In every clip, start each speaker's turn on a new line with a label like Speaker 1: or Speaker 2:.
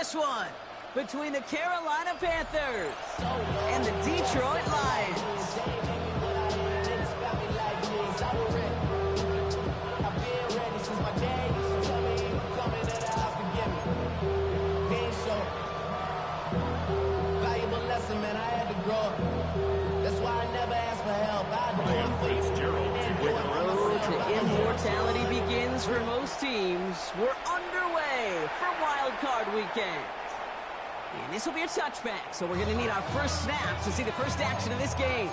Speaker 1: this one between the Carolina Panthers and the Detroit Lions.
Speaker 2: Man, I had to grow up. That's why I never asked for help.
Speaker 1: Where the road to immortality begins for most teams, we're underway for Wild Card Weekend. And this will be a touchback, so we're going to need our first snap to see the first action of this game.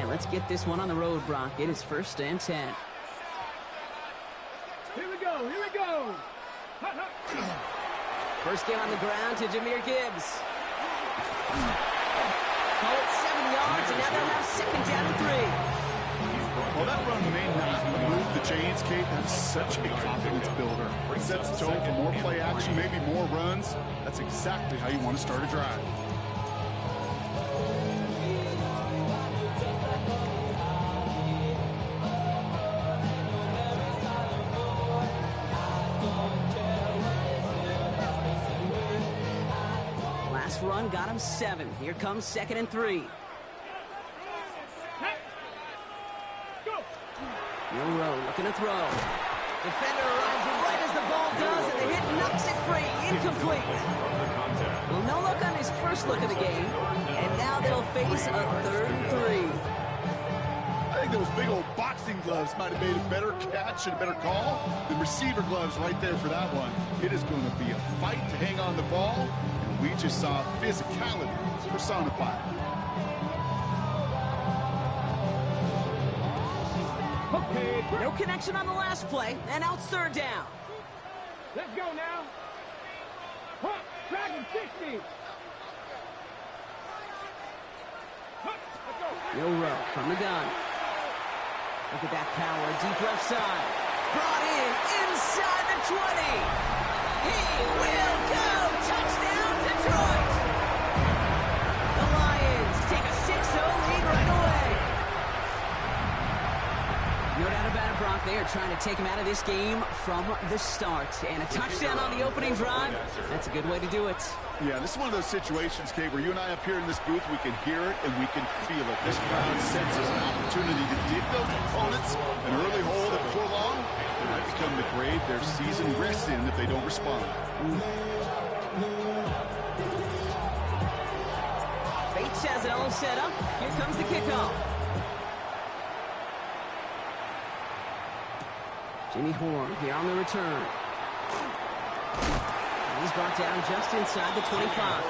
Speaker 1: Let's get this one on the road, Brock. It is 1st and 10.
Speaker 3: Here we go, here we go.
Speaker 1: First game on the ground to Jahmyr Gibbs. Call it 7 yards, and now they'll have 2nd down and 3.
Speaker 4: Well, that run may not move the chains, Kate. That's such a confidence builder. It sets the tone for more play action, maybe more runs. That's exactly how you want to start a drive.
Speaker 1: Run got him 7. Here comes 2nd and 3. Milrow looking to throw. Defender arrives right as the ball does, and the hit knocks it free. Incomplete. Well, no look on his first look of the game, and now they'll face a 3rd and 3.
Speaker 4: I think those big old boxing gloves might have made a better catch and a better call than receiver gloves right there for that one. It is going to be a fight to hang on the ball. We just saw physicality personified.
Speaker 1: No connection on the last play, and now it's 3rd down.
Speaker 3: Let's go now. Dragon 60.
Speaker 1: Milrow from the gun. Look at that power, deep left side. Brought in inside the 20. He will go. Touchdown, Detroit. The Lions take a 6-0 lead right away. No doubt about it, Brock. They are trying to take him out of this game from the start. And a touchdown on the opening drive, that's a good way to do it.
Speaker 4: Yeah, this is one of those situations, Kate, where you and I up here in this booth, we can hear it and we can feel it. This crowd senses an opportunity to dig those opponents an early hole that before long might become the grave their season rests in if they don't respond.
Speaker 1: Bates has it all set up. Here comes the kickoff. Jimmy Horn here on the return. He's brought down just inside the 25.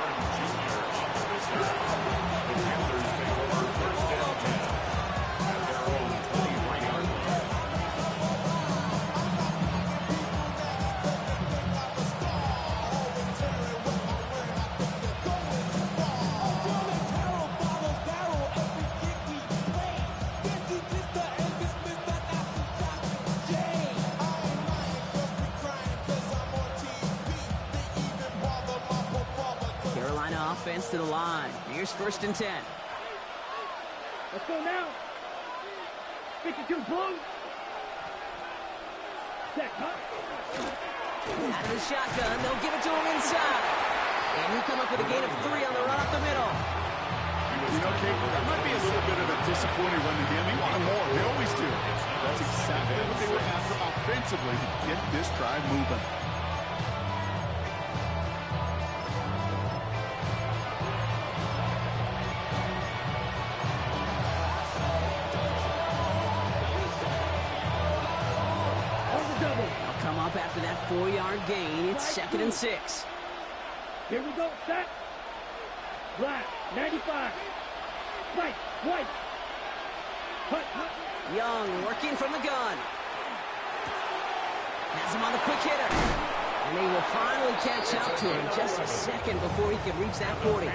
Speaker 1: Offense to the line. Here's 1st and 10.
Speaker 3: Let's go now. 52 blue. Set, huh?
Speaker 1: Out of the shotgun, they'll give it to him inside. And he'll come up with a gain of 3 on the run up the middle.
Speaker 4: You know, Kate, that might be a little bit of a disappointing run to him. He wanted more. They always do. That's exactly what they were after offensively to get this drive moving.
Speaker 1: After that 4-yard gain, it's 2nd and 6.
Speaker 3: Here we go, set. Black, 95. Right, white. Hut, hut.
Speaker 1: Young working from the gun. Has him on the quick hitter. And they will finally catch up to him just a second before he can reach that 40.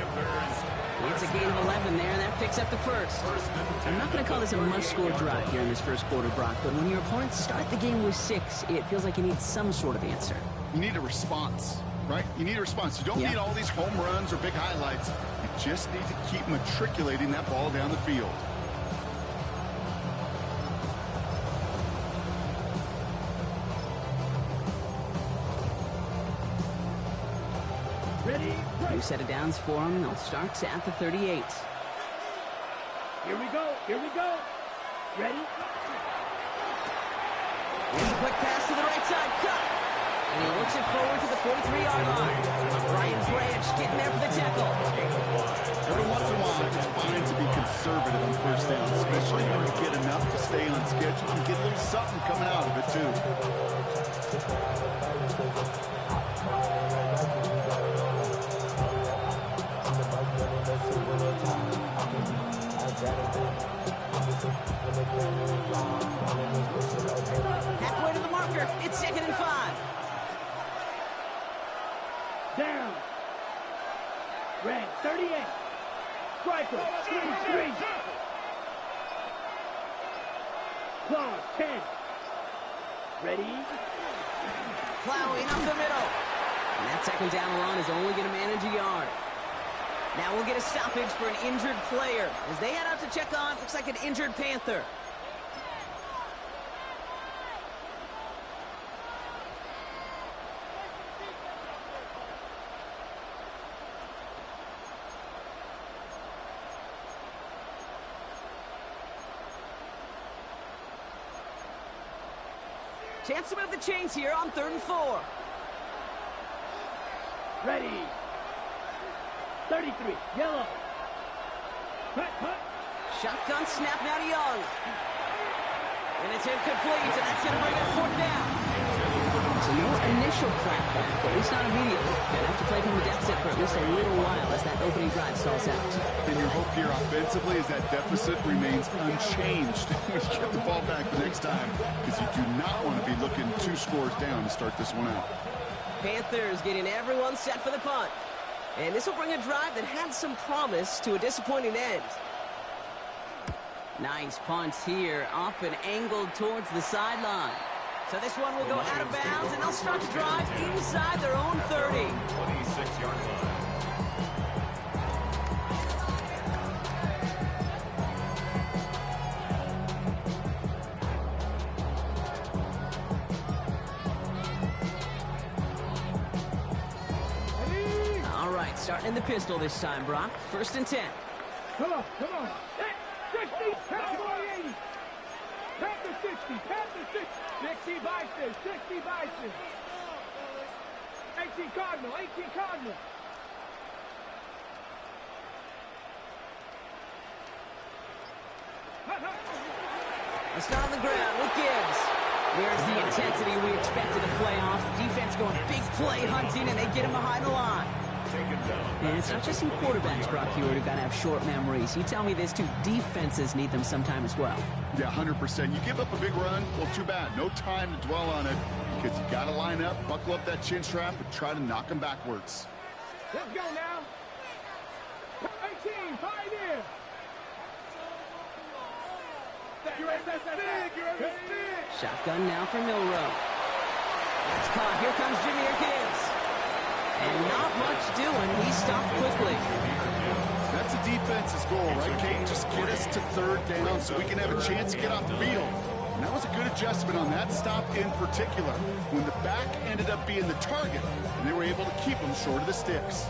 Speaker 1: It's a gain of 11 there, and that picks up the first. I'm not going to call this a must-score drive here in this first quarter, Brock, but when your opponents start the game with 6, it feels like you need some sort of answer.
Speaker 4: You need a response, right? You need a response. You don't need all these home runs or big highlights. You just need to keep matriculating that ball down the field.
Speaker 3: Ready?
Speaker 1: New set of downs for them. They'll start at the 38.
Speaker 3: Here we go. Here we go. Ready?
Speaker 1: Here's a quick pass to the right side. Cut. And he looks it forward to the 43-yard line. Brian Branch getting there for the tackle.
Speaker 4: Every once in a while, it's fine to be conservative on first down, especially when you get enough to stay on schedule and get a little something coming out of it, too.
Speaker 1: Halfway to the marker. It's 2nd and 5.
Speaker 3: Down. Red, 38. Striker, 23. Claw, 10. Ready?
Speaker 1: Plowing up the middle. And that 2nd down run is only going to manage a yard. Now we'll get a stoppage for an injured player. As they head out to check on, looks like an injured Panther. Chance to move the chains here on 3rd and 4.
Speaker 3: Ready. 33, yellow. Cut, cut.
Speaker 1: Shotgun snap now to Young. And it's incomplete, and that's going to bring up 4th down. So no initial clapback, at least not immediately. Gonna have to play from the deficit for at least a little while as that opening drive stalls out.
Speaker 4: And your hope here offensively is that deficit remains unchanged when you get the ball back the next time, because you do not want to be looking 2 scores down to start this one out.
Speaker 1: Panthers getting everyone set for the punt. And this will bring a drive that had some promise to a disappointing end. Nice punt here, up and angled towards the sideline. So this one will go out of bounds, and they'll start to drive inside their own 30.
Speaker 5: 26-yard line.
Speaker 1: All right, starting in the pistol this time, Brock. 1st and 10.
Speaker 3: Come on, come on. 60, Panther 80. Panther 60, Panther 60. 60 Bison, 60 Bison. 18 Cardinal, 18 Cardinal.
Speaker 1: Let's start on the ground with Gibbs. There's the intensity we expected in the playoff. Defense going big play hunting, and they get him behind the line. And it's not just some quarterbacks, Brock Hewitt, who've got to have short memories. You tell me this too, defenses need them sometime as well.
Speaker 4: Yeah, 100%. You give up a big run, well, too bad. No time to dwell on it, because you got to line up, buckle up that chin strap, and try to knock them backwards.
Speaker 3: Let's go now. 18, pioneer.
Speaker 1: Shotgun now for Milrow. That's caught. Here comes Jameer Gibbs. And not much doing. He stopped quickly.
Speaker 4: That's a defense's goal, right, Kate? Just get us to 3rd down so we can have a chance to get off the field. And that was a good adjustment on that stop in particular, when the back ended up being the target, and they were able to keep him short of the sticks.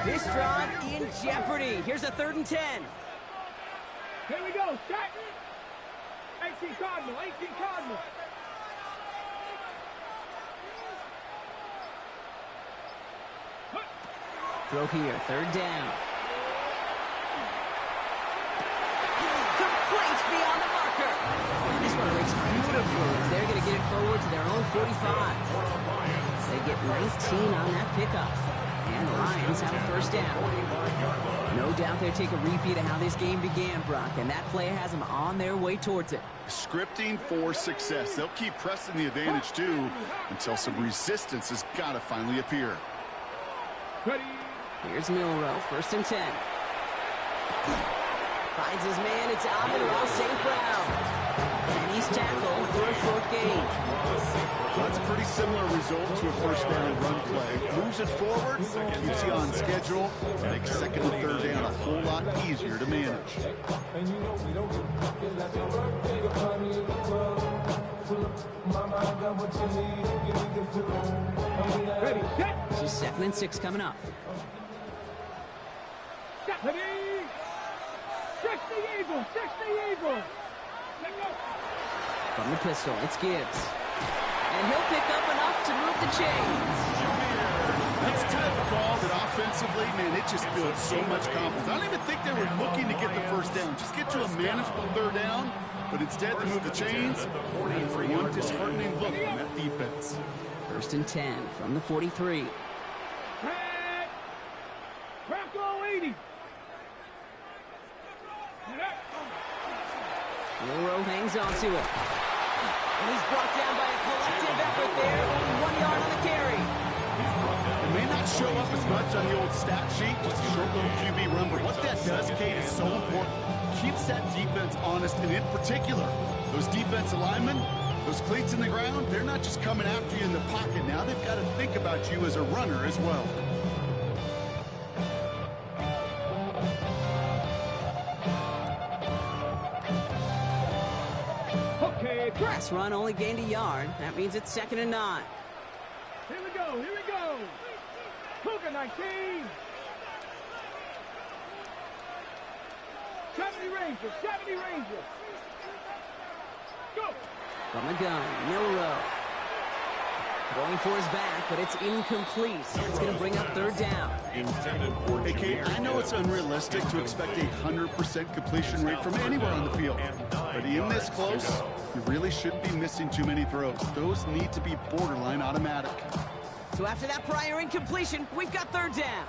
Speaker 1: This drive in jeopardy. Here's a 3rd and 10.
Speaker 3: Here we go, set. 18 Cardinal, 18 Cardinal.
Speaker 1: Throw here, 3rd down. Complete beyond the marker. And this one breaks beautifully as they're going to get it forward to their own 45. They get 19 on that pickup. And the Lions have a 1st down. No doubt they'll take a repeat of how this game began, Brock, and that play has them on their way towards it.
Speaker 4: Scripting for success. They'll keep pressing the advantage, too, until some resistance has got to finally appear.
Speaker 3: Ready.
Speaker 1: Here's Milrow, 1st and 10. Finds his man, it's Amon-Ra St. Brown. And he's tackled for a short gain.
Speaker 4: That's a pretty similar result to a first down run play. Moves it forward, keeps you on schedule, makes 2nd and 3rd down a whole lot easier to manage.
Speaker 3: Ready, set.
Speaker 1: This is 2nd and 6 coming up.
Speaker 3: Ready. 60 Eagles, 60 Eagles. Let go.
Speaker 1: From the pistol, it's Gibbs. And he'll pick up enough to move the chains.
Speaker 4: That's a type of call that offensively, man, it just builds so much confidence. I don't even think they were looking to get the first down. Just get to a manageable 3rd down, but instead to move the chains, and for one disheartening look on that defense.
Speaker 1: 1st and 10 from the 43.
Speaker 3: Red. Bronco 80.
Speaker 1: Milrow hangs on to it. And he's brought down by a collective effort there. Only 1 yard on the carry.
Speaker 4: It may not show up as much on the old stat sheet, just a short little QB run, but what that does, Kate, is so important. Keeps that defense honest, and in particular, those defensive linemen, those cleats in the ground, they're not just coming after you in the pocket. Now they've got to think about you as a runner as well.
Speaker 1: Press run only gained a yard. That means it's 2nd and 9.
Speaker 3: Here we go, here we go. Cougar 19. 70 Rangers, 70 Rangers. Go.
Speaker 1: From the gun, Milrow. Going for his back, but it's incomplete. So it's going to bring up 3rd down.
Speaker 4: Hey, Kate, I know it's unrealistic to expect a 100% completion rate from anywhere on the field. But in this close, you really shouldn't be missing too many throws. Those need to be borderline automatic.
Speaker 1: So after that prior incompletion, we've got 3rd down.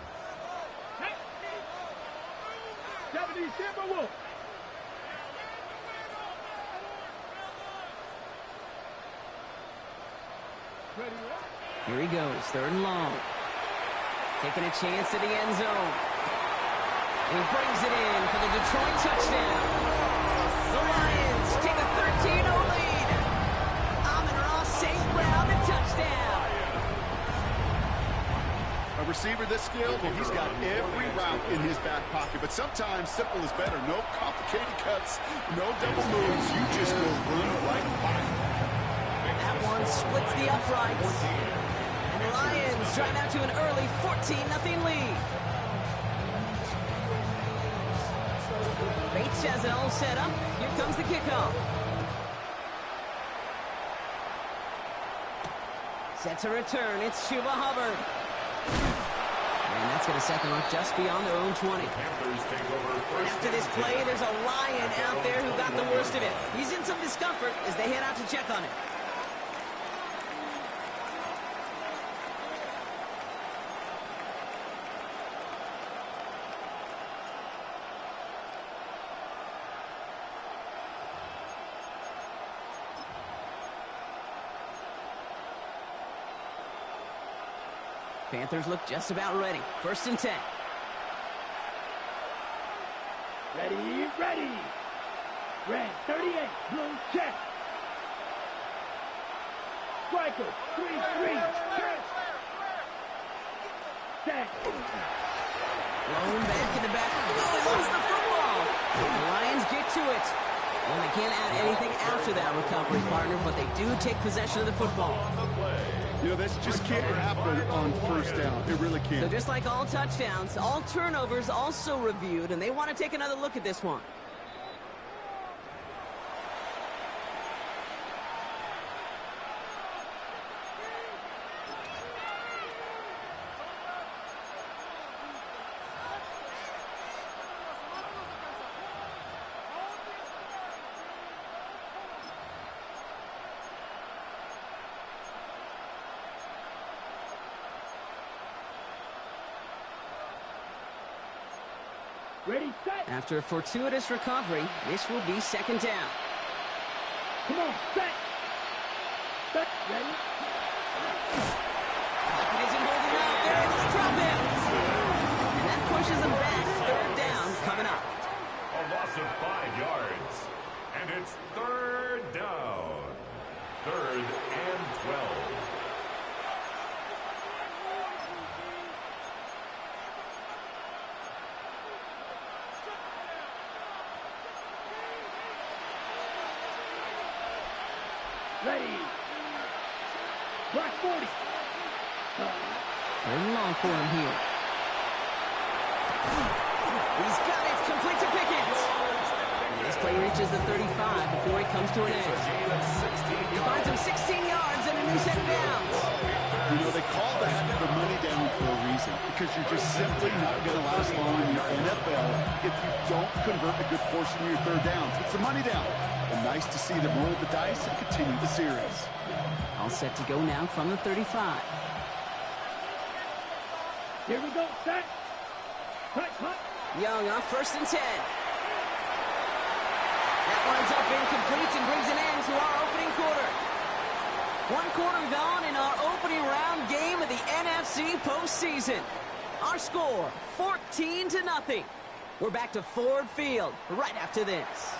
Speaker 3: 70 Timberwolves. Ready, up.
Speaker 1: Here he goes, 3rd and long. Taking a chance to the end zone. And he brings it in for the Detroit touchdown. The Lions take a 13-0 lead. Amon-Ra St. Brown, the touchdown.
Speaker 4: A receiver this skilled, and he's got every route in his back pocket. But sometimes simple is better. No complicated cuts, no double moves. You just go run right by.
Speaker 1: That one splits the uprights. And the Lions drive out to an early 14-0 lead. Bates has it all set up. Here comes the kickoff. Set to return. It's Chuba Hubbard. And that's going to set them up just beyond their own 20. And after this play, there's a Lion out there who got the worst of it. He's in some discomfort as they head out to check on him. Panthers look just about ready. 1st and 10.
Speaker 3: Ready, ready. Red 38, blue check. Striker 3-3. Set.
Speaker 1: Blown back in the back. Oh, he lost the football. The Lions get to it. Well, they can't add anything after that recovery, partner, but they do take possession of the football.
Speaker 4: You know, this just can't happen on 1st down. It really can't.
Speaker 1: So just like all touchdowns, all turnovers also reviewed, and they want to take another look at this one.
Speaker 3: Ready, set.
Speaker 1: After a fortuitous recovery, this will be 2nd down.
Speaker 3: Come on, set. Set, ready.
Speaker 1: It isn't holding up. They're able to drop him.
Speaker 3: Ready. Block 40.
Speaker 1: Third and long for him here. He's got it. Complete to Pickens. And this play reaches the 35 before he comes to an end. He finds him 16 yards and a new set of downs.
Speaker 4: You know, they call that the money down for a reason, because you're just simply not going to last long in the NFL if you don't convert a good portion of your third downs. It's the money down. And nice to see them roll the dice and continue the series.
Speaker 1: All set to go now from the 35.
Speaker 3: Here we go. Set. Cut, cut.
Speaker 1: Young on 1st and 10. That winds up incomplete and brings an end to our opening quarter. 1 quarter gone in our opening round game of the NFC postseason. Our score, 14-0. We're back to Ford Field right after this.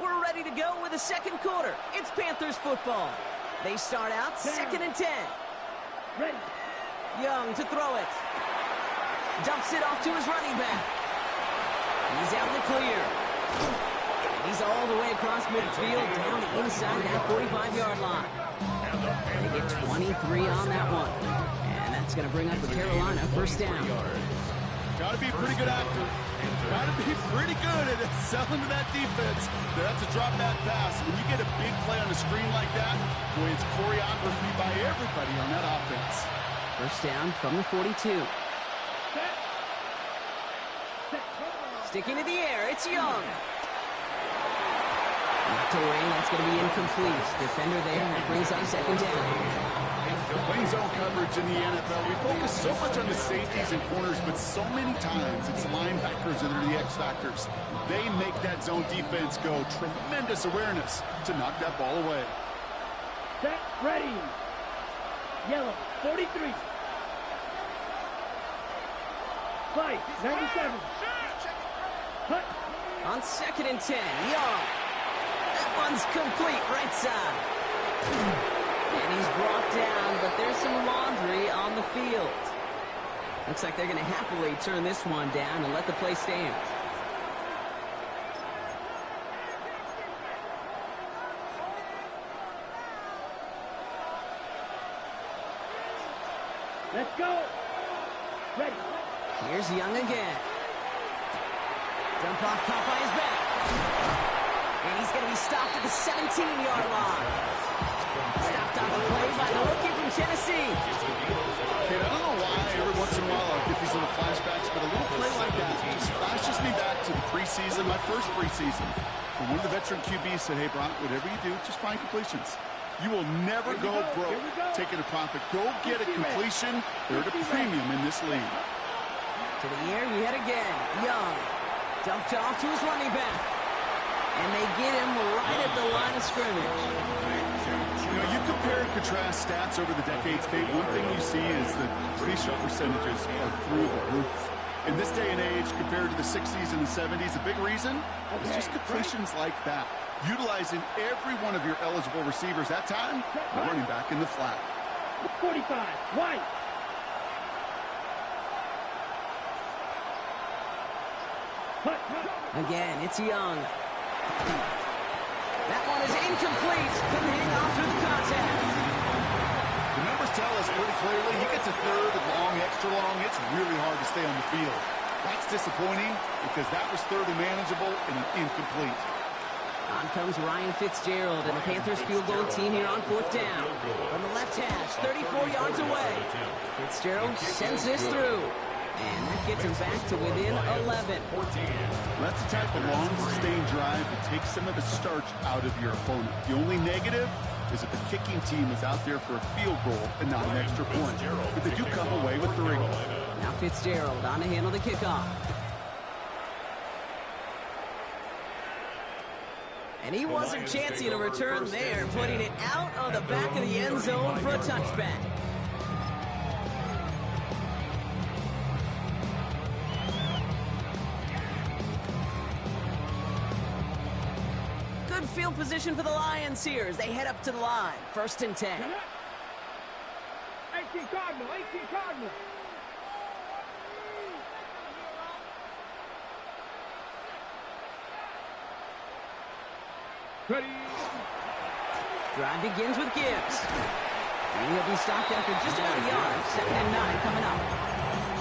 Speaker 1: We're ready to go with the second quarter. It's Panthers football. They start out 2nd and 10.
Speaker 3: Ready.
Speaker 1: Young to throw it. Dumps it off to his running back. He's out in the clear. He's all the way across midfield down inside that 45-yard line. They get 23 on that one. And that's going to bring up the Carolina first down.
Speaker 4: Got to be a pretty good actor. Got to be pretty good at selling to that defense. That's a drop back pass. When you get a big play on the screen like that, boy, it's choreography by everybody on that offense.
Speaker 1: First down from the 42.
Speaker 3: Set. Set.
Speaker 1: Sticking to the air, it's Young. Knocked away, that's going to be incomplete. Defender there, that brings up second down.
Speaker 4: Playing zone coverage in the NFL, we focus so much on the safeties and corners, but so many times it's linebackers that are the X factors. They make that zone defense go. Tremendous awareness to knock that ball away.
Speaker 3: Set. Ready. Yellow. 43. Fight. 97. Cut.
Speaker 1: On 2nd and 10, Young. That one's complete, right side. And he's brought down, but there's some laundry on the field. Looks like they're going to happily turn this one down and let the play stand.
Speaker 3: Let's go. Ready.
Speaker 1: Here's Young again. Dump off, caught by his back. And he's going to be stopped at the 17-yard line. Stopped on the play by the rookie from Tennessee.
Speaker 4: Okay, I don't know why every once in a while I'll get these little flashbacks, but a little play like that just flashes me back to the preseason, my first preseason. And one of the veteran QBs said, hey, Brock, whatever you do, just find completions. You will never go broke taking a profit. Go get a completion. They're at a premium in this league.
Speaker 1: To the air, we head again. Young. Dumped off to his running back. And they get him right at the line of scrimmage.
Speaker 4: You know, you compare and contrast stats over the decades, Kate. One thing you see is that completion percentages are through the roof. In this day and age, compared to the 60s and the 70s, a big reason is just completions like that. Utilizing every one of your eligible receivers that time, running back in the flat.
Speaker 3: 45. White.
Speaker 1: Again, it's Young. That one is incomplete. Couldn't hang on through the contact.
Speaker 4: The numbers tell us pretty clearly, you get to third and long, extra long, it's really hard to stay on the field. That's disappointing because that was third and manageable and an incomplete.
Speaker 1: On comes Ryan Fitzgerald and the Panthers field goal team here on 4th down. From the left hash, 34 yards away. Fitzgerald sends this through. And that gets him back to within 11.
Speaker 4: That's the type of long, sustained drive that takes some of the starch out of your opponent. The only negative, is that the kicking team is out there for a field goal and not an extra point. But they do come away with 3.
Speaker 1: Now Fitzgerald on to handle the kickoff. And he wasn't chancing a return there, putting it out of the back of the end zone for a touchback. Good field position for the Lions here as they head up to the line. 1st and 10.
Speaker 3: 18 Cardinal, 18 Cardinal. Ready.
Speaker 1: Drive begins with Gibbs. And he'll be stopped after just about a yard. 2nd and 9 coming up.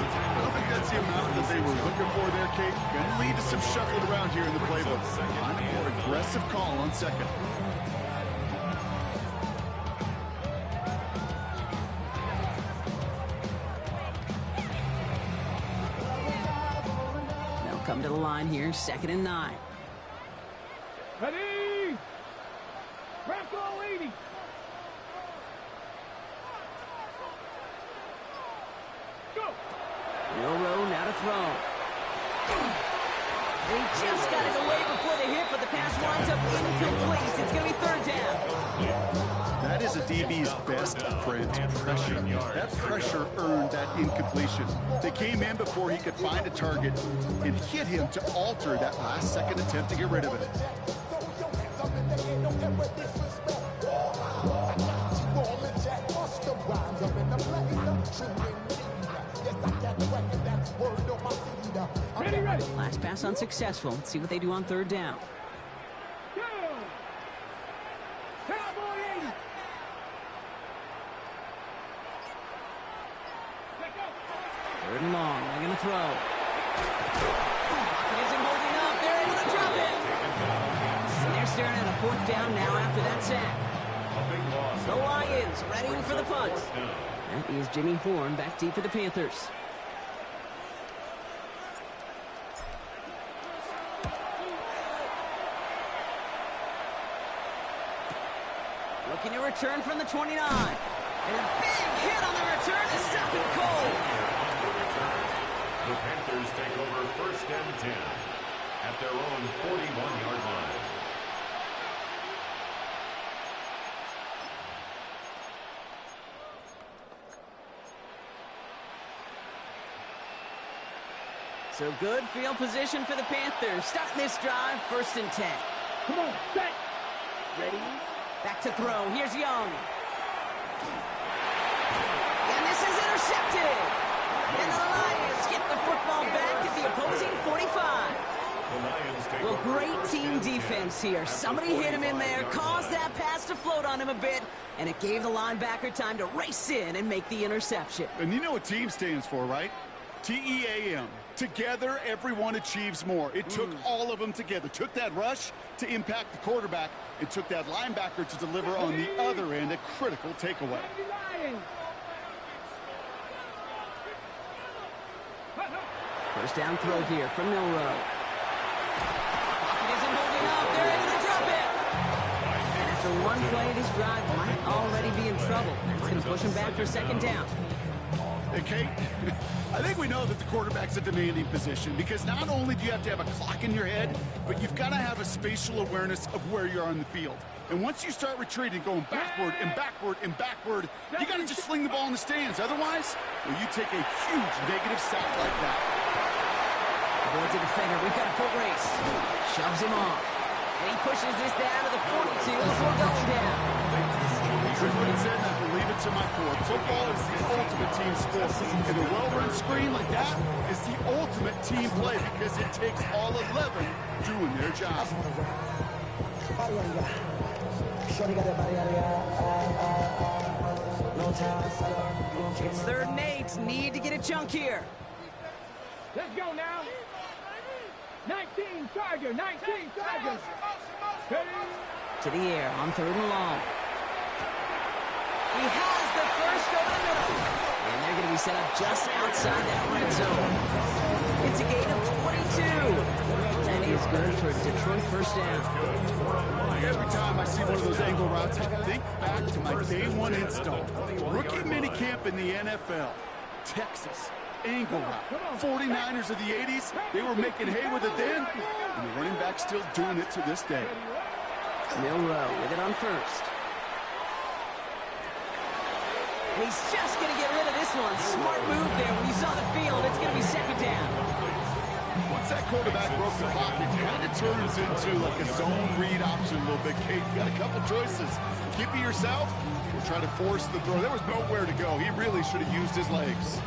Speaker 4: I don't think that's the amount that they were looking for there, Kate. Going to lead to some shuffling around here in the playbook. On a more aggressive call on 2nd.
Speaker 1: They'll come to the line here, 2nd and 9.
Speaker 3: Ready. Franco 80. Go.
Speaker 1: Milrow now to throw. They just got it away before the hit, but the pass winds up incomplete. It's going to be 3rd down.
Speaker 4: That is a DB's best friend, pressure. That pressure earned that incompletion. They came in before he could find a target and hit him to alter that last-second attempt to get rid of it.
Speaker 3: Ready.
Speaker 1: Last pass unsuccessful. Let's see what they do on 3rd down.
Speaker 3: Go. Cowboy 80. Let go.
Speaker 1: 3rd and long. They're going to throw. Pocket isn't holding up. They're able to drop it. And they're staring at a 4th down now after that sack. The Lions ready for the punt. That is Jimmy Horn back deep for the Panthers. Looking to return from the 29. And a big hit on the return to stop it cold.
Speaker 5: The Panthers take over 1st and 10 at their own 41-yard line.
Speaker 1: So good field position for the Panthers. Starting this drive, 1st and 10.
Speaker 3: Come on, set. Ready.
Speaker 1: Back to throw. Here's Young. And this is intercepted. And the Lions get the football back at the opposing 45. Well, great team defense here. Somebody hit him in there, caused that pass to float on him a bit, and it gave the linebacker time to race in and make the interception.
Speaker 4: And you know what team stands for, right? T-E-A-M. Together, everyone achieves more. It took all of them together. Took that rush to impact the quarterback. It took that linebacker to deliver on the other end, a critical takeaway.
Speaker 1: First down throw here from Milrow. Pocket isn't holding up. They're able to drop it. And after one play, this drive might already be in trouble. That's going to push him back for 2nd down.
Speaker 4: Hey, Kate, I think we know that the quarterback's a demanding position because not only do you have to have a clock in your head, but you've got to have a spatial awareness of where you are on the field. And once you start retreating, going backward and backward and backward, you got to just fling the ball in the stands. Otherwise, well, you take a huge negative sack like that.
Speaker 1: Avoids a defender. We've got a foot race. Shoves him off. And he pushes this down to the 42 before going down.
Speaker 4: Here's what it said, and I believe it to my core. Football is the ultimate team sport. And a well-run screen like that is the ultimate team play because it takes all 11 doing their job.
Speaker 1: It's 3rd and 8. Need to get a chunk here.
Speaker 3: Let's go now. 19 Charger, 19 Charger. Ready.
Speaker 1: To the air on 3rd and long. He has the first over the middle. And they're going to be set up just outside that red zone. It's a gain of 22. That is good for a Detroit first down.
Speaker 4: Every time I see one of those angle routes, I think back to my day one install. Rookie minicamp in the NFL. Texas, angle route. 49ers of the 80s, they were making hay with it then, and the running back's still doing it to this day.
Speaker 1: Milrow with it on first. And he's just going to get rid of this one. Smart move there when you saw the field. It's going to be second down.
Speaker 4: Once that quarterback broke the pocket, it kind of turns into like a zone read option a little bit, Kate. You got a couple choices. Keep it yourself or try to force the throw. There was nowhere to go. He really should have used his legs.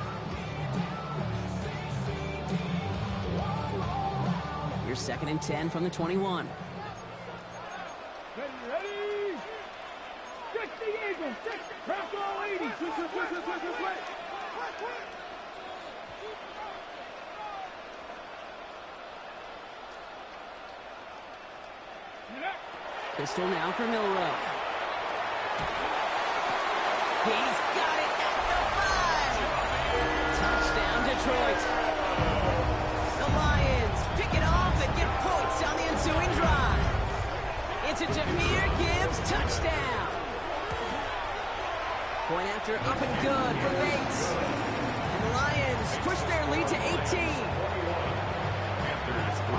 Speaker 1: Here's 2nd and 10 from the 21.
Speaker 3: Ready? 60 Eagles, 60. Crack all 80. Quick.
Speaker 1: Pistol now for Milrow. He's got it at the 5. Touchdown, Detroit. The Lions pick it off and get points on the ensuing drive. It's a Jahmyr Gibbs touchdown. Point after up and good for Bates. And the Lions push their lead to 18.
Speaker 5: Panthers 3.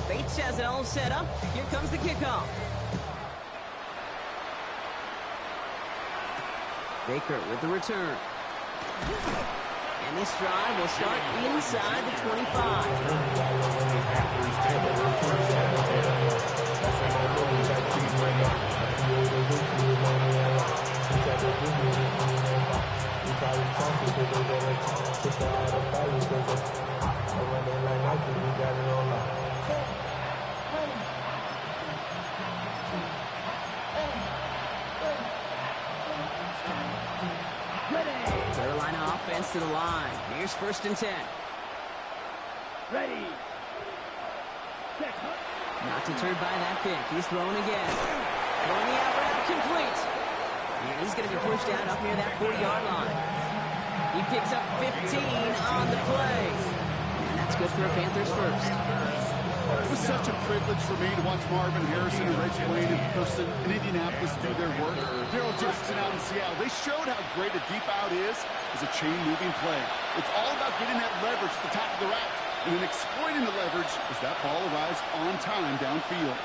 Speaker 1: Bates has it all set up. Here comes the kickoff. Baker with the return. And this drive will start inside the 25. Carolina offense to the line. Here's 1st and 10.
Speaker 3: Ready. Set.
Speaker 1: Not deterred by that pick. He's throwing again. Throwing the out route complete. And he's going to be pushed out up near that 40-yard line. He picks up 15 on the play. And that's good for a Panthers first.
Speaker 4: It was such a privilege for me to watch Marvin Harrison and Reggie Wayne in person in Indianapolis do their work. Daryl Jefferson out in Seattle. They showed how great a deep out is as a chain-moving play. It's all about getting that leverage at the top of the route and then exploiting the leverage as that ball arrives on time downfield.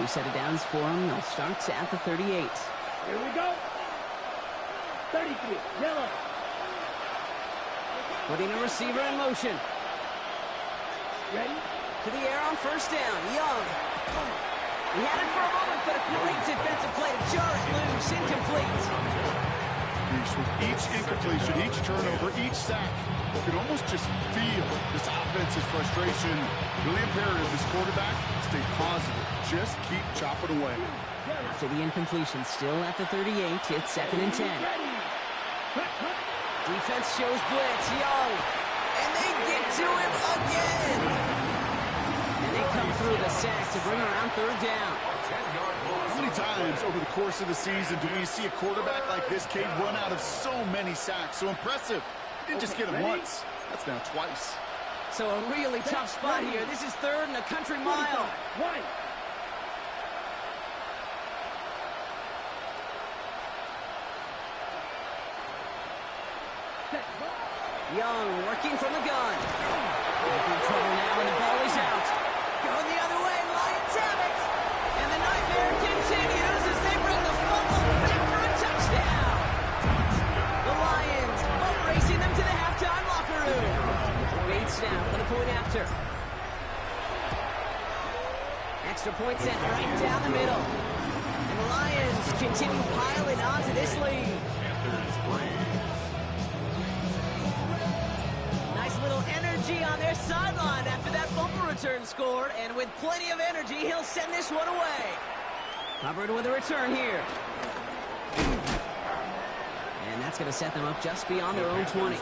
Speaker 1: New set of downs for him. They'll start at the 38.
Speaker 3: Here we go. 33. Yellow.
Speaker 1: Putting a receiver in motion.
Speaker 3: Ready.
Speaker 1: To the air on 1st down. Young. He had it for a moment, but a great defensive play to jar it loose. Incomplete.
Speaker 4: With each incompletion, each turnover, each sack, you can almost just feel this offense's frustration. Really imperative, this quarterback, stay positive. Just keep chopping away.
Speaker 1: After the incompletion, still at the 38, it's 2nd and 10. Defense shows blitz. Young. And they get to him again. And they come through the sack to bring around 3rd down.
Speaker 4: How many times over the course of the season do we see a quarterback like this kid run out of so many sacks? So impressive. He didn't just get him once. That's now twice.
Speaker 1: So a really tough spot here. This is 3rd and a country mile.
Speaker 3: Right.
Speaker 1: Young working from the gun. In trouble now, and the ball is out. Going the other way, Lions have it. And the nightmare continues as they bring the fumble back for a touchdown. The Lions boat racing them to the halftime locker room. Bates now for the point after. Extra point sent right down the middle. And the Lions continue piling on to this lead. Little energy on their sideline after that bumper return score, and with plenty of energy, he'll send this one away. Hubbard with a return here. And that's going to set them up just beyond their own 20.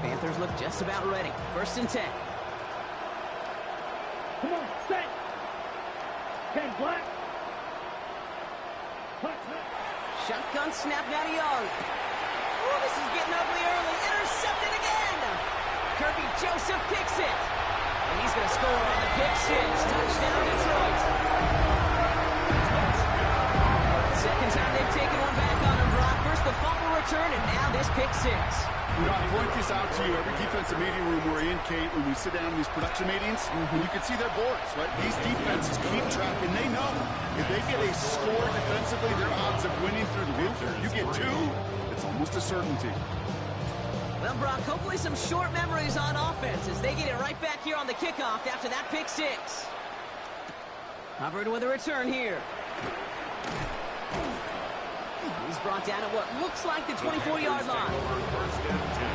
Speaker 1: Panthers look just about ready. 1st and 10.
Speaker 3: Come on, set. 10 black. Hut.
Speaker 1: Shotgun snap now to Young. Oh, this is getting ugly early. Intercepted again. Kirby Joseph picks it. And he's going to score on the pick six. Touchdown, Detroit. Second time they've taken one back on him, Brock. First the fumble return, and now this pick six.
Speaker 4: You know, I point this out to you every defensive meeting room we're in, Kate, when we sit down in these production meetings, and you can see their boards, right? These defenses keep track, and they know if they get a score defensively, their odds of winning through the roof. You get 2, it's almost a certainty.
Speaker 1: Well, Brock, hopefully some short memories on offense as they get it right back here on the kickoff after that pick six. Hubbard with a return here. He's brought down at what looks like the 24-yard line.
Speaker 5: First and 10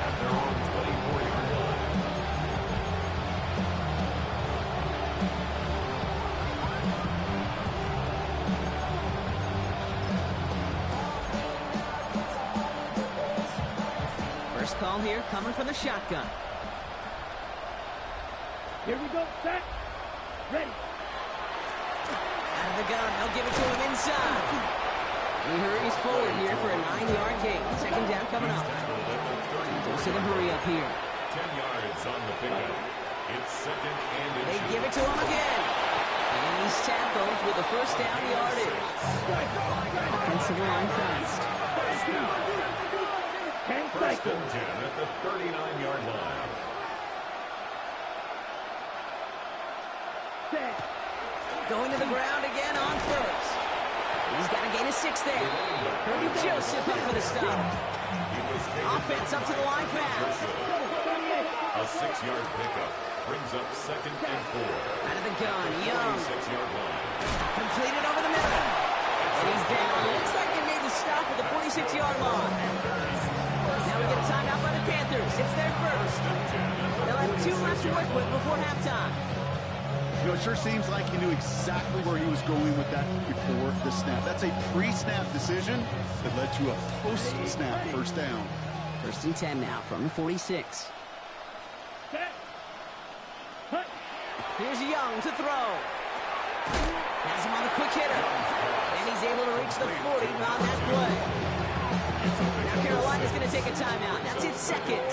Speaker 5: at their own 24-yard line.
Speaker 1: First call here coming from the shotgun.
Speaker 3: Here we go, set. Ready.
Speaker 1: Out of the gun, they'll give it to him inside. He hurries forward here for a 9-yard gain. Second down coming up. Don't see the hurry up here.
Speaker 5: 10 yards on the pickup. It's second and
Speaker 1: They give it to him again. And he's tackled with the first down yardage. Offensive line fast.
Speaker 3: 10
Speaker 5: First
Speaker 3: seconds.
Speaker 5: and 10 at the 39-yard line.
Speaker 3: Set.
Speaker 1: Going to the ground again on first. He's got to gain a 6 there. Kirby Joseph up for the stop. Offense up to the line pass.
Speaker 5: A 6-yard pickup brings up second and 4.
Speaker 1: Out of the gun, Young.
Speaker 5: 46-yard line.
Speaker 1: Completed over the middle. And he's down. Looks like they made the stop at the 46-yard line. Now we get a timeout by the Panthers. It's their first. They'll have 2 left to work with before halftime.
Speaker 4: You know, it sure seems like he knew exactly where he was going with that before the snap. That's a pre-snap decision that led to a post-snap first down.
Speaker 1: 1st and 10 now from the 46.
Speaker 3: Set. Hut.
Speaker 1: Here's Young to throw. Has him on the quick hitter. And he's able to reach the 40 on that play. Now Carolina's going to take a timeout. That's its second.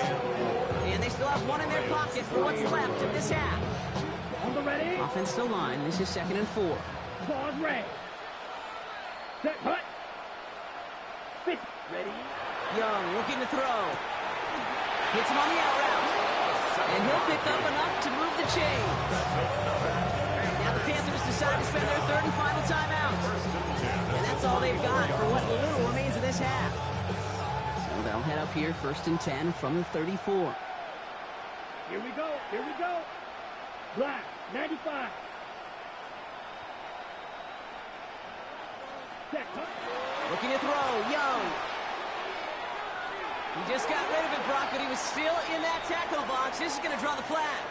Speaker 1: And they still have one in their pocket for what's left of this half.
Speaker 3: On the ready.
Speaker 1: Offense to line. This is 2nd and 4.
Speaker 3: Pause ready. Set. Hut. Fit. Ready.
Speaker 1: Young looking to throw. Hits him on the out route. And he'll pick up enough to move the chains. Now the Panthers decide to spend their 3rd and final timeout. And that's all they've got for what little remains of this half. So they'll head up here 1st and 10 from the 34.
Speaker 3: Here we go. Here we go. Black. 95. Set. Hut.
Speaker 1: Looking to throw. Young. He just got rid of it, Brock, but he was still in that tackle box. This is going to draw the flag.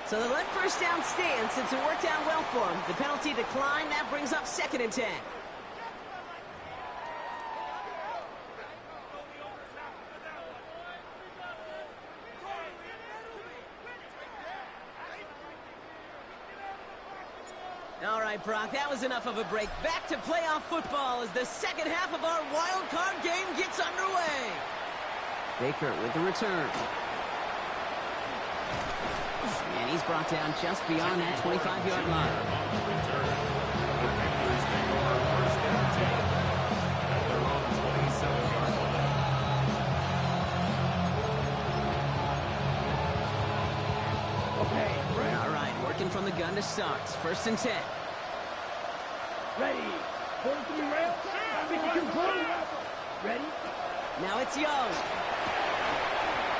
Speaker 1: So they let first down stand since it worked out well for him. The penalty declined. That brings up 2nd and 10. All right, Brock, that was enough of a break. Back to playoff football as the second half of our wild card game gets underway. Baker with the return. And he's brought down just beyond that 25-yard line. All right, working from the gun to start. 1st and 10.
Speaker 3: Ready. 43 rail. 52 play. Ready.
Speaker 1: Now it's Young.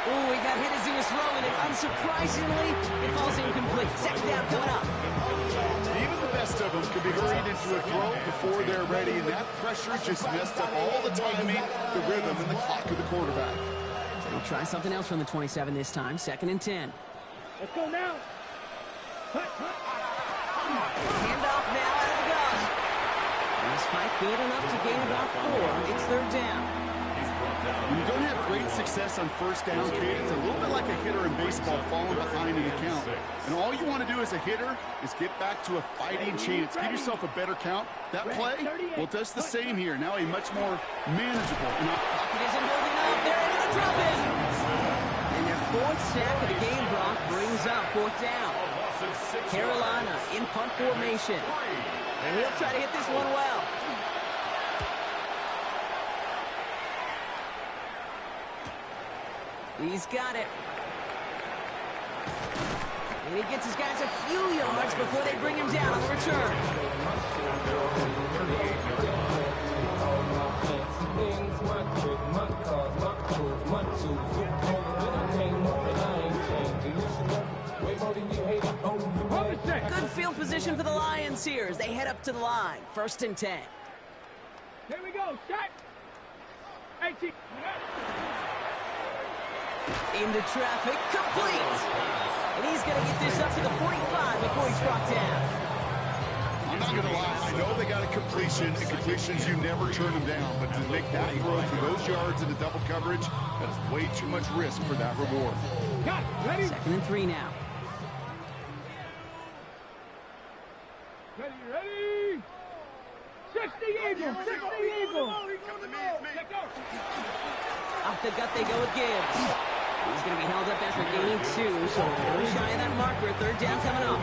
Speaker 1: Ooh, he got hit as he was throwing it. Unsurprisingly, it falls incomplete. 2nd down coming up.
Speaker 4: Even the best of them can be hurried into a throw before they're ready, and that pressure just messed up all the timing, the rhythm, and the clock of the quarterback.
Speaker 1: They'll try something else from the 27 this time. 2nd and 10.
Speaker 3: Let's go now. Hut.
Speaker 1: Handoff now out of the gun. And this fight good enough to gain about 4. It's 3rd down.
Speaker 5: He's brought
Speaker 4: When you don't have great success on first down, Kate, it's a little bit like a hitter in baseball falling behind in the count. And all you want to do as a hitter is get back to a fighting chance. Give yourself a better count. That play, well, it does the same here. Now a much more manageable.
Speaker 1: Pocket isn't moving up. They're able to drop it. And their fourth sack of the game, Brock, brings up fourth down. Carolina in punt formation. And he'll try to hit this one well. He's got it. And he gets his guys a few yards before they bring him down on the return. Good field position for the Lions here as they head up to the line. 1st and 10.
Speaker 3: Here we go. Shot. 18.
Speaker 1: Into traffic, complete. And he's going to get this up to the 45 before he's brought down.
Speaker 4: I'm not going to lie. I know they got a completion, and completions, you never turn them down. But to make that throw for those yards in the double coverage, that is way too much risk for that reward.
Speaker 3: Got it. Ready?
Speaker 1: 2nd and 3 now.
Speaker 3: Ready. 60 Eagle. 60 Eagle.
Speaker 1: Off the gut they go with Gibbs. He's going to be held up after gaining 2, so we're shy of that marker. 3rd down coming up.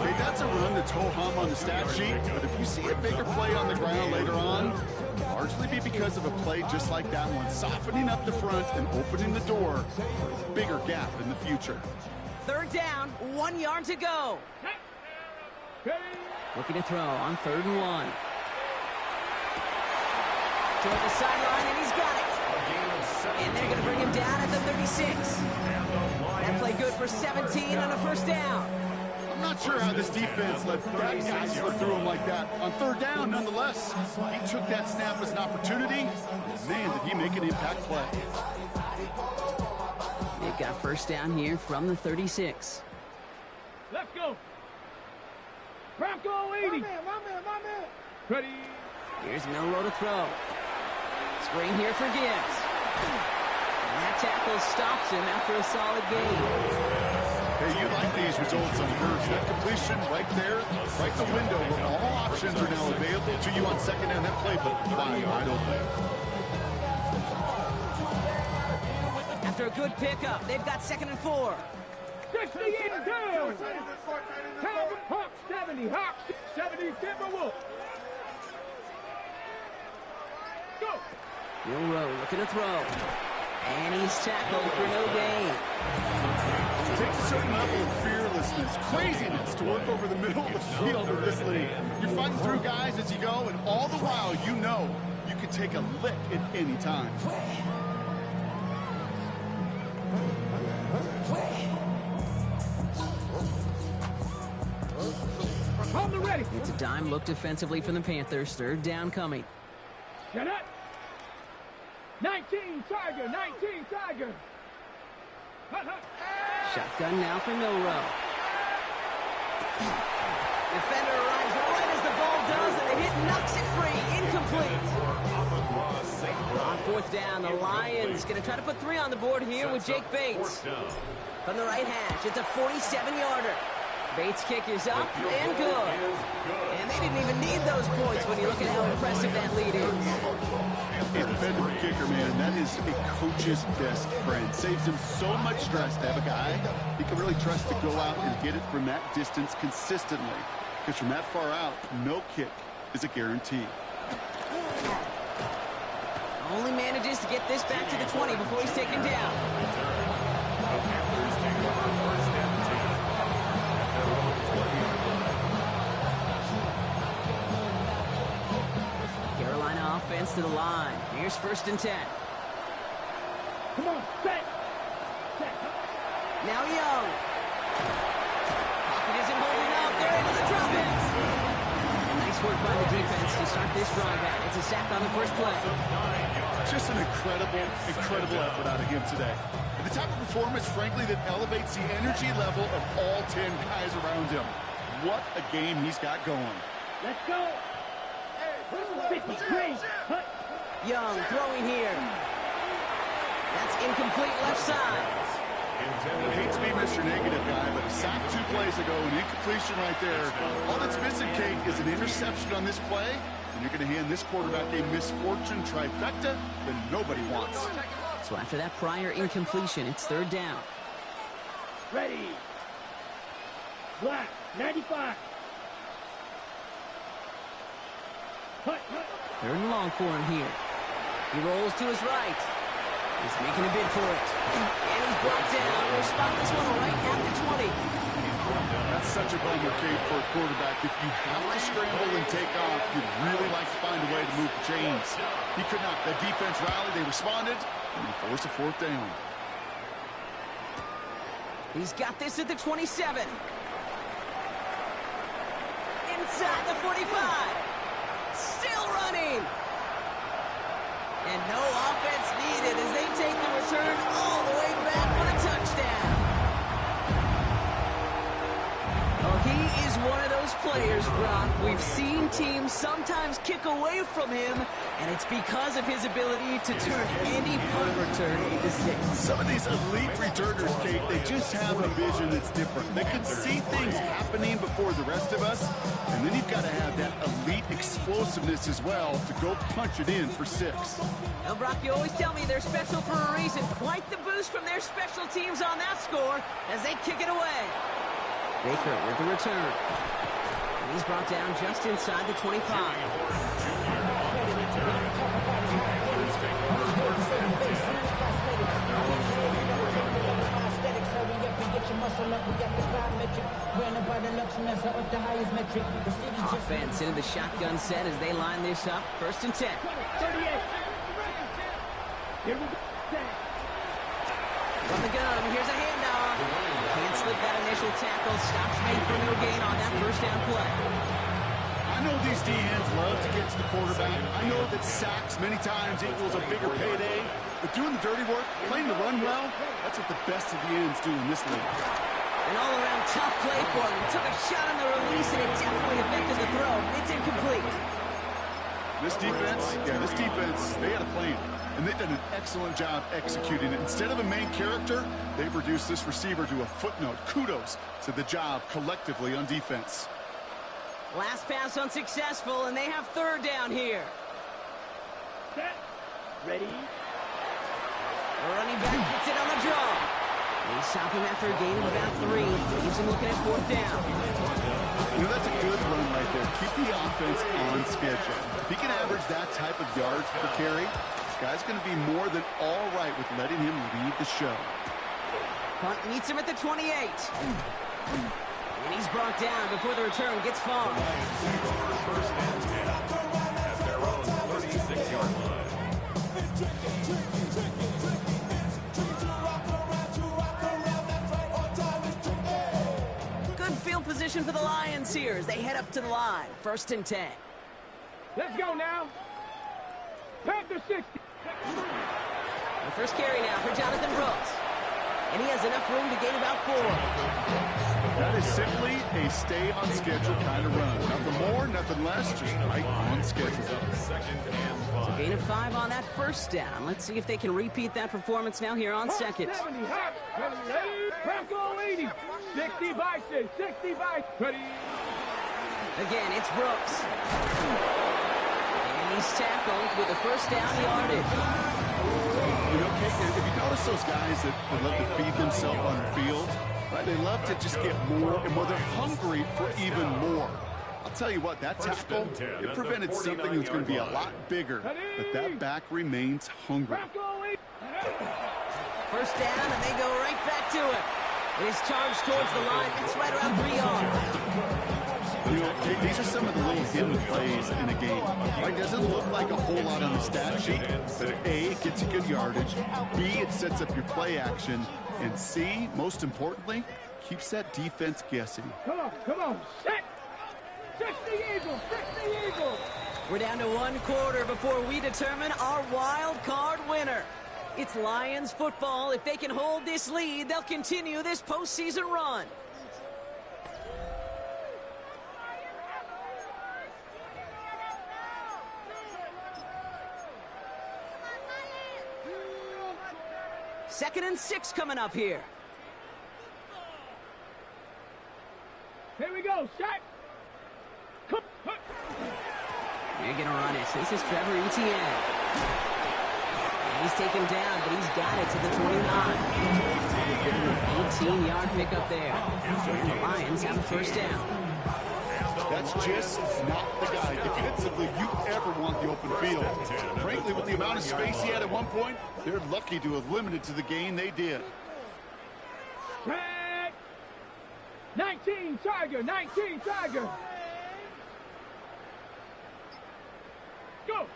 Speaker 4: Hey, that's a run that's ho-hum on the stat sheet, but if you see a bigger play on the ground later on, it'll largely be because of a play just like that one, softening up the front and opening the door for a bigger gap in the future.
Speaker 1: 3rd down, 1 yard to go. Looking to throw on 3rd and 1. Toward the sideline, and he's got it. And they're going to bring him down at the 36. That play good for 17 on a 1st down.
Speaker 4: I'm not sure how this defense let that guy slip through him like that. On 3rd down, nonetheless, he took that snap as an opportunity. Man, did he make an impact play.
Speaker 1: They've got 1st down here from the 36.
Speaker 3: Let's go. Bronco 80. My man. Ready.
Speaker 1: Here's Milroe to throw. Screen here for Gibbs. And that tackle stops him after a solid gain.
Speaker 4: Hey, you like these results on first. That completion right there, right in the window where all options are now available to you on 2nd down. That playbook wide open.
Speaker 1: After a good pickup, they've got 2nd and 4.
Speaker 3: 60 in down. Hawk 70. Hawk 70. Timberwolf. Go.
Speaker 1: Milroe looking to throw. And he's tackled for no gain.
Speaker 4: It takes a certain level of fearlessness, craziness to work over the middle of the field in this league. You're fighting through guys as you go, and all the while you know you can take a lick at any time.
Speaker 3: On the ready.
Speaker 1: It's a dime look defensively from the Panthers. 3rd down coming.
Speaker 3: Get up. 19 Tiger. 19 Tiger.
Speaker 1: Shotgun now for Milroe. Defender arrives right as the ball does, and the hit knocks it free. Incomplete. On 4th down, the Lions going to try to put 3 on the board here with Jake Bates. From the right hash, it's a 47-yarder. Bates' kick is up and good. And they didn't even need those points when you look at how impressive that lead is.
Speaker 4: A defender kicker, man, that is a coach's best friend. Saves him so much stress to have a guy he can really trust to go out and get it from that distance consistently. Because from that far out, no kick is a guarantee.
Speaker 1: Only manages to get this back to the 20 before he's taken down. Carolina offense to the line. Here's 1st and 10.
Speaker 3: Come on, set.
Speaker 1: Now Young. Pocket isn't holding up. They're able to drop it. Nice work by the defense to start this drive out. It's a sack on the 1st play.
Speaker 4: Just an incredible effort out of him today. And the type of performance, frankly, that elevates the energy level of all 10 guys around him. What a game he's got going.
Speaker 3: Let's go. 53.
Speaker 1: Young throwing here. That's incomplete left side.
Speaker 4: I hate to be Mr. Negative guy, but a sack 2 plays ago, an incompletion right there. All that's missing, Kate, is an interception on this play, and you're going to hand this quarterback a misfortune trifecta that nobody wants.
Speaker 1: So after that prior incompletion, it's third down.
Speaker 3: Ready. Black, 95. Hut.
Speaker 1: Third and long for him here. He rolls to his right. He's making a bid for it. And he's brought down. We'll spot this one right at the 20.
Speaker 4: That's such a bummer, Kate, for a quarterback. If you have to scramble and take off, you'd really like to find a way to move the chains. He could not. That defense rallied. They responded, and they forced a fourth down.
Speaker 1: He's got this at the 27. Inside the 45. Still running. And no offense needed as they take the return all the way back for the touchdown. Oh, he is one of those players, Brock. We've seen teams sometimes kick away from him, and it's because of his ability to turn any punt return into six.
Speaker 4: Some of these elite returners, Kate, they just have a vision that's different. They can see things happening before the rest of us, and then you've got to have that elite explosiveness as well to go punch it in for 6.
Speaker 1: Now, Brock, you always tell me they're special for a reason. Quite the boost from their special teams on that score as they kick it away. Baker with the return. And he's brought down just inside the 25. Offense into the shotgun set as they line this up. First and 10.
Speaker 3: 38. Here we go.
Speaker 1: From the gun, here's a handoff. Can't slip that initial tackle. Stops made for no gain on that first down play.
Speaker 4: I know these D-ends love to get to the quarterback. I know that sacks many times equals a bigger payday. But doing the dirty work, playing the run well, that's what the best of the ends do in this league.
Speaker 1: An all-around tough play for him. He took a shot on the release, and it definitely affected the throw. It's incomplete.
Speaker 4: This defense, they had a plan. And they've done an excellent job executing it. Instead of a main character, they've reduced this receiver to a footnote. Kudos to the job collectively on defense.
Speaker 1: Last pass unsuccessful, and they have third down here.
Speaker 3: Set. Ready.
Speaker 1: The running back gets it on the draw. They stop him after a gain of about 3. Leaves him looking at fourth down.
Speaker 4: You know, that's a good run right there. Keep the offense on schedule. If he can average that type of yards per carry, this guy's going to be more than all right with letting him lead the show.
Speaker 1: Punt meets him at the 28. And he's brought down before the return gets far.
Speaker 5: First and 10 at their own 36-yard line.
Speaker 1: Good field position for the Lions here as they head up to the line. First and 10.
Speaker 3: Let's go now. Panthers 60.
Speaker 1: The first carry now for Jonathan Brooks. And he has enough room to gain about 4.
Speaker 4: That is simply a stay-on-schedule kind of run. Nothing more, nothing less, just right on schedule.
Speaker 5: Second and 5.
Speaker 1: Gain of 5 on that first down. Let's see if they can repeat that performance now here on second.
Speaker 3: 70, hot. Ready. Bronco 80. 60 by 6. 60 by. Ready.
Speaker 1: Again, it's Brooks. And he's tackled with a first down yardage.
Speaker 4: You know, Kate, if you notice those guys that love to feed themselves on the field, right? They love to just get more and more. They're hungry for even more. I'll tell you what, that tackle, it prevented something that's going to be a lot bigger, but that back remains hungry.
Speaker 1: First down, and they go right back to it. It is charged towards the line. It's right around 3 yards.
Speaker 4: You know, these are some of the little hidden plays in a game. Right? Doesn't look like a whole lot on the stat sheet, but A, it gets you good yardage. B, it sets up your play action. And C, most importantly, keeps that defense guessing.
Speaker 3: Come on. Set. 60 Eagles. 60 Eagles.
Speaker 1: We're down to 1 quarter before we determine our wild card winner. It's Lions football. If they can hold this lead, they'll continue this postseason run. 2nd and 6 coming up here.
Speaker 3: Here we go, shot.
Speaker 1: They're going to run it. This is Trevor Etienne. He's taken down, but he's got it to the 29. An 18-yard pickup there. And the Lions have a first down.
Speaker 4: That's just not the guy defensively you ever want the open field. Frankly, with the amount of space he had at one point, they're lucky to have limited to the gain they did.
Speaker 3: 19 Tiger, 19 Tiger. Go.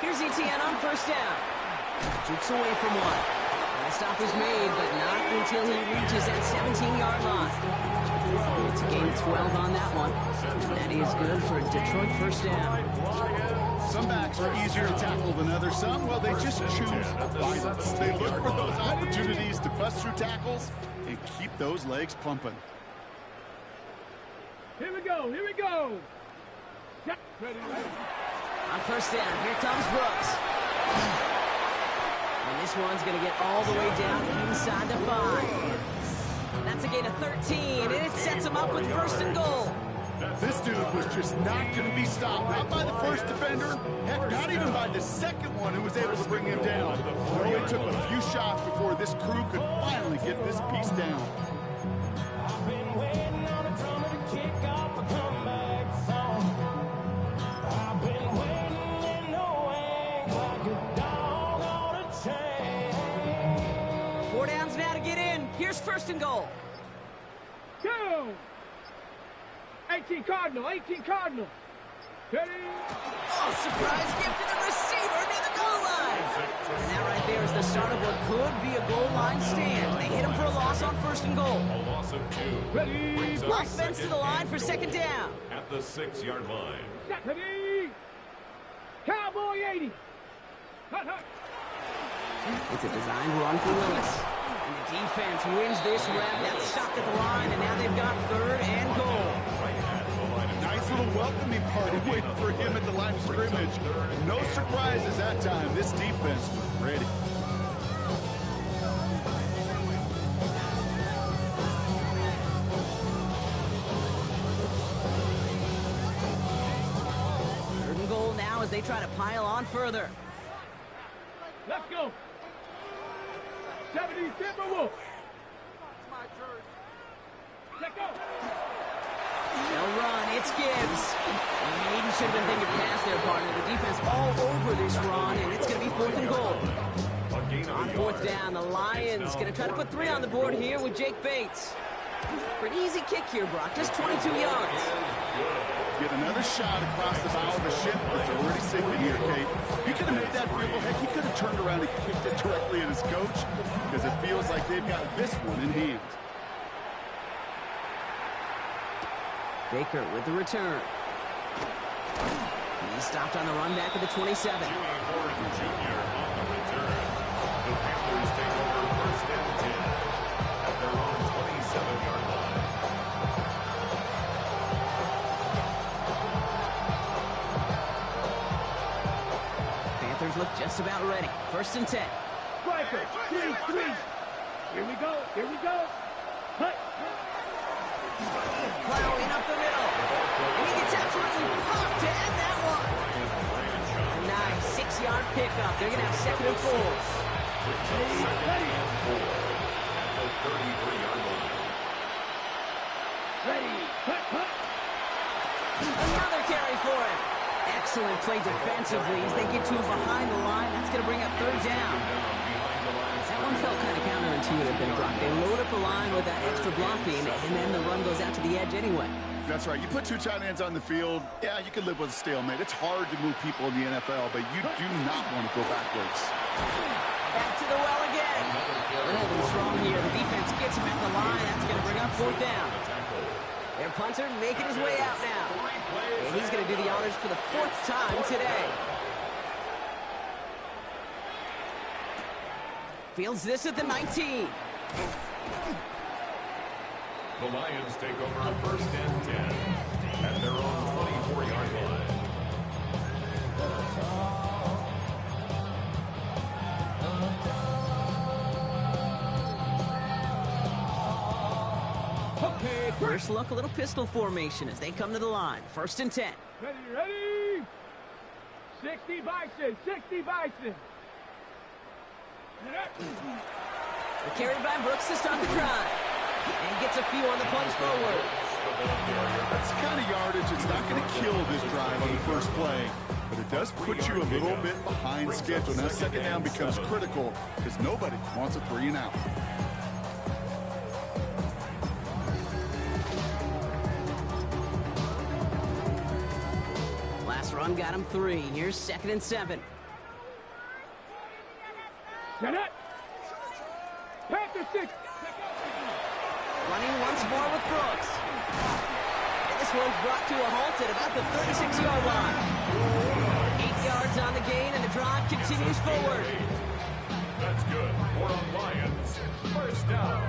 Speaker 1: Here's Etienne on first down. Jukes away from one. And the stop is made, but not until he reaches that 17-yard line. It's a gain of 12 on that one. And that is good for a Detroit first down.
Speaker 4: Some backs are easier to tackle than others. Some, well, they just choose violence. They look for those opportunities to bust through tackles and keep those legs pumping.
Speaker 3: Here we go, here we go. Ready.
Speaker 1: On first down, here comes Brooks. And this one's going to get all the way down inside the 5. That's a gain of 13, and it sets him up with first and goal.
Speaker 4: This dude was just not going to be stopped. Not by the first defender. Heck, not even by the second one who was able to bring him down. It only took a few shots before this crew could finally get this piece down.
Speaker 2: I've been waiting on a drummer to kick off a comeback song. I've been waiting in the wings like a dog on a chain.
Speaker 1: 4 downs now to get in. Here's first and goal.
Speaker 3: Go. 18 Cardinal, 18 Cardinal. Ready.
Speaker 1: Oh, surprise gift to the receiver near the goal line. And that right there is the start of what could be a goal line stand. They hit him for a loss on first and goal.
Speaker 5: A loss of 2.
Speaker 3: Ready.
Speaker 1: Offense to the line for second down.
Speaker 5: At the 6-yard line.
Speaker 3: Ready. Cowboy 80. Hut, hut.
Speaker 1: It's a designed run for Willis. And the defense wins this rep. That's stopped at the line, and now they've got 3rd and goal.
Speaker 4: Nice little welcoming party waiting for him at the line of scrimmage. No surprises that time. This defense was ready.
Speaker 1: Third and goal now as they try to pile on further.
Speaker 3: Let's go. 70 Timberwolves. Let's go.
Speaker 1: They'll run. It's Gibbs. Maybe should have been thinking pass there, partner. The defense all over this run, and it's going to be 4th and goal. On 4th down, the Lions going to try to put 3 on the board here with Jake Bates. For an easy kick here, Brock. Just 22 yards.
Speaker 4: Get another shot across the bow of the ship. It's already sinking here, Kate. He could have made that field goal. Heck, he could have turned around and kicked it directly at his coach because it feels like they've got this one in hand.
Speaker 1: Baker with the return. He stopped on the run back of the 27.
Speaker 5: Junior on the return. The Panthers take over first and 10 at their own 27-yard line.
Speaker 1: Panthers look just about ready. 1st and 10.
Speaker 3: Striker, 3-3. Here we go, here we go. Hut.
Speaker 1: Plowing up the middle. And he gets absolutely popped to end that one. A nice 6-yard pickup. They're going to have 2nd and 4.
Speaker 3: Ready.
Speaker 5: At the 33-yard line.
Speaker 3: Ready. Hut, hut.
Speaker 1: Another carry for him. Excellent play defensively as they get to behind the line. That's going to bring up 3rd down. That one felt kind of counterintuitive then, Brock. They load up the line with that extra blocking, and then the run goes out to the edge anyway.
Speaker 4: That's right. You put 2 tight ends on the field, yeah, you can live with a stalemate. It's hard to move people in the NFL, but you do not want to go backwards.
Speaker 1: Back to the well again. They're holding strong here. The defense gets him at the line. That's going to bring up 4th down. Their punter making his way out now. And he's going to do the honors for the 4th time today. Fields this at the 19.
Speaker 5: The Lions take over first and 10 at their own 24-yard line.
Speaker 1: First look, a little pistol formation as they come to the line. 1st and 10.
Speaker 3: Ready? 60 Bison, 60 Bison.
Speaker 1: They're carried by Brooks to start the drive. And he gets a few on the punch forward.
Speaker 4: That's the kind of yardage that's not going to kill this drive on the first play. But it does put you a little bit behind schedule. Now 2nd down becomes critical because nobody wants a 3 and out.
Speaker 1: Last run got him 3. Here's 2nd and 7.
Speaker 3: Set it. Panther 6.
Speaker 1: Running once more with Brooks. And this one's brought to a halt at about the 36-yard line. 8 yards on the gain, and the drive continues forward.
Speaker 5: That's good. More on Lions. 1st down.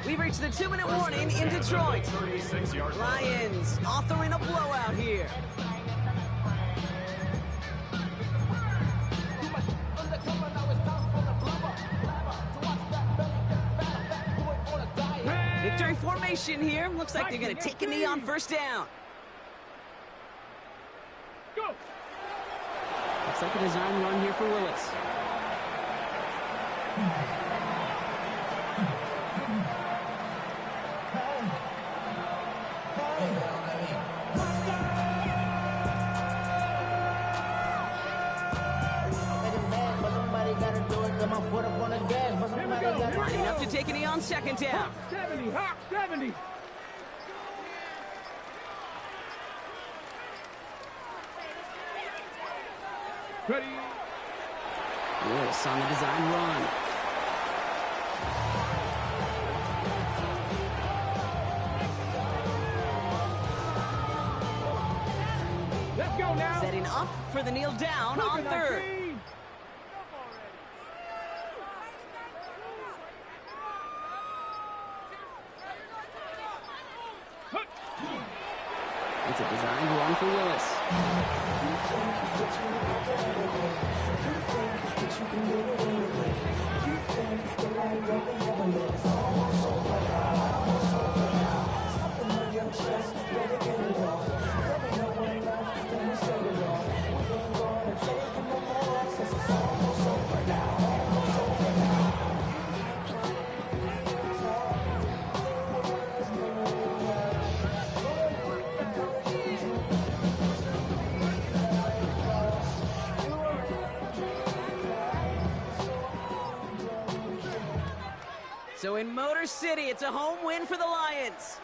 Speaker 1: We've reached the 2-minute warning in Detroit.
Speaker 5: 36-yard
Speaker 1: Lions authoring a blowout here. Victory formation here. Looks like they're going to take a knee on 1st down.
Speaker 3: Go.
Speaker 1: Looks like a design run here for Willis. Lining up to take a knee on 2nd down.
Speaker 3: 70, Hawk 70. Ready?
Speaker 1: Willis on the design run.
Speaker 3: Let's go now.
Speaker 1: Setting up for the kneel down on 3rd. It's a designed run for Willis. So in Motor City, it's a home win for the Lions.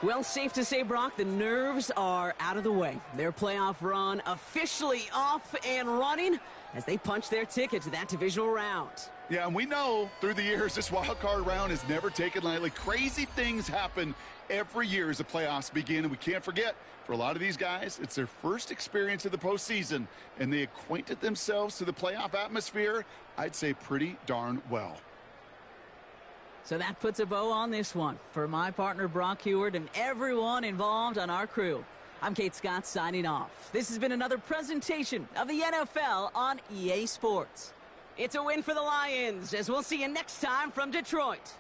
Speaker 1: Well, safe to say, Brock, the nerves are out of the way. Their playoff run officially off and running as they punch their ticket to that divisional round.
Speaker 4: Yeah, and we know through the years this wild card round is never taken lightly. Crazy things happen every year as the playoffs begin, and we can't forget, for a lot of these guys, it's their first experience of the postseason, and they acquainted themselves to the playoff atmosphere, I'd say pretty darn well.
Speaker 1: So that puts a bow on this one. For my partner, Brock Heward, and everyone involved on our crew, I'm Kate Scott signing off. This has been another presentation of the NFL on EA Sports. It's a win for the Lions, as we'll see you next time from Detroit.